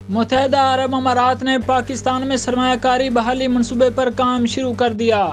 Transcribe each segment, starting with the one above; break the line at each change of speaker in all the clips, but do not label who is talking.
متحدہ عرب امارات نے پاکستان میں سرمایہ کاری بحالی منصوبے پر کام شروع کر دیا۔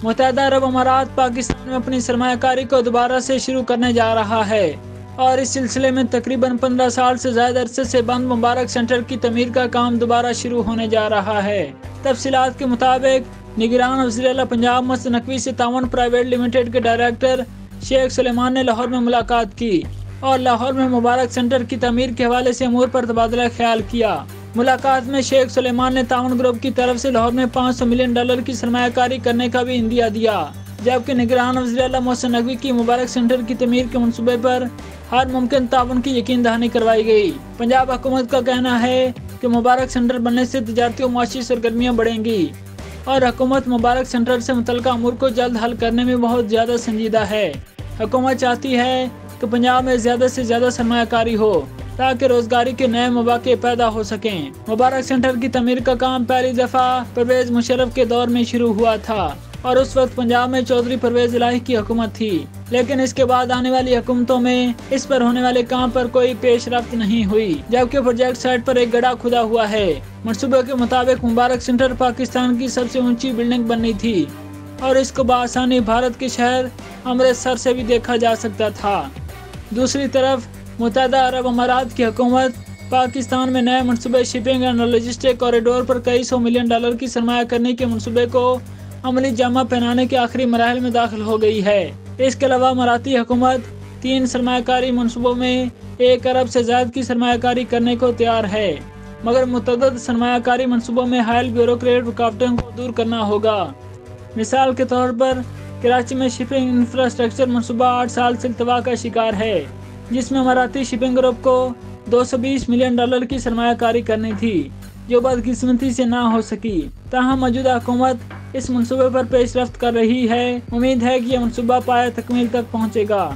متحدہ عرب امارات پاکستان میں اپنی سرمایہ کاری کو دوبارہ سے شروع کرنے جا رہا ہے اور اس سلسلے میں تقریباً 15 سال سے زائد عرصے سے بند مبارک سینٹر کی تعمیر کا کام دوبارہ شروع ہونے جا رہا ہے۔ تفصیلات کے مطابق نگران وزیر اعلیٰ پنجاب مسجد نقوی سے تعاون پرائیویٹ لمیٹڈ کے ڈائریکٹر شیخ سلیمان نے لاہور میں ملاقات کی اور لاہور میں مبارک سینٹر کی تعمیر کے حوالے سے امور پر تبادلہ خیال کیا۔ ملاقات میں شیخ سلیمان نے تعاون گروپ کی طرف سے لاہور میں $500 ملین کی سرمایہ کاری کرنے کا بھی عندیہ دیا، جبکہ نگران وزیر اعلیٰ مسجد نقوی کی مبارک سینٹر کی تعمیر کے منصوبے پر ہر ممکن تعاون کی یقین دہانی کروائی گئی۔ پنجاب حکومت کا کہنا ہے کہ مبارک سینٹر بننے سے تجارتی و معاشی سرگرمیاں بڑھیں گی اور حکومت مبارک سینٹر سے متعلقہ امور کو جلد حل کرنے میں بہت زیادہ سنجیدہ ہے۔ حکومت چاہتی ہے کہ پنجاب میں زیادہ سے زیادہ سرمایہ کاری ہو تاکہ روزگاری کے نئے مواقع پیدا ہو سکیں۔ مبارک سینٹر کی تعمیر کا کام پہلی دفعہ پرویز مشرف کے دور میں شروع ہوا تھا اور اس وقت پنجاب میں چودھری پرویز الہی کی حکومت تھی، لیکن اس کے بعد آنے والی حکومتوں میں اس پر ہونے والے کام پر کوئی پیش رفت نہیں ہوئی، جبکہ پروجیکٹ سائٹ پر ایک گڑھا کھدا ہوا ہے۔ منصوبے کے مطابق مبارک سینٹر پاکستان کی سب سے اونچی بلڈنگ بننی تھی اور اس کو بآسانی بھارت کے شہر امرتسر سے بھی دیکھا جا سکتا تھا۔ دوسری طرف متحدہ عرب امارات کی حکومت پاکستان میں نئے منصوبے شپنگ اینڈ لاجسٹک کوریڈور پر کئی $100 ملین کی سرمایہ کرنے کے منصوبے کو عملی جامہ پہنانے کے آخری مراحل میں داخل ہو گئی ہے۔ اس کے علاوہ اماراتی حکومت 3 سرمایہ کاری منصوبوں میں 1 ارب سے زائد کی سرمایہ کاری کرنے کو تیار ہے، مگر متعدد سرمایہ کاری منصوبوں میں حائل بیوروکریٹ رکاوٹوں کو دور کرنا ہوگا۔ مثال کے طور پر کراچی میں شپنگ انفراسٹرکچر منصوبہ 8 سال سے التوا کا شکار ہے، جس میں اماراتی شپنگ گروپ کو $220 ملین کی سرمایہ کاری کرنی تھی، جو بدقسمتی سے نہ ہو سکی۔ تاہم موجودہ حکومت اس منصوبے پر پیش رفت کر رہی ہے۔ امید ہے کہ یہ منصوبہ پایہ تکمیل تک پہنچے گا۔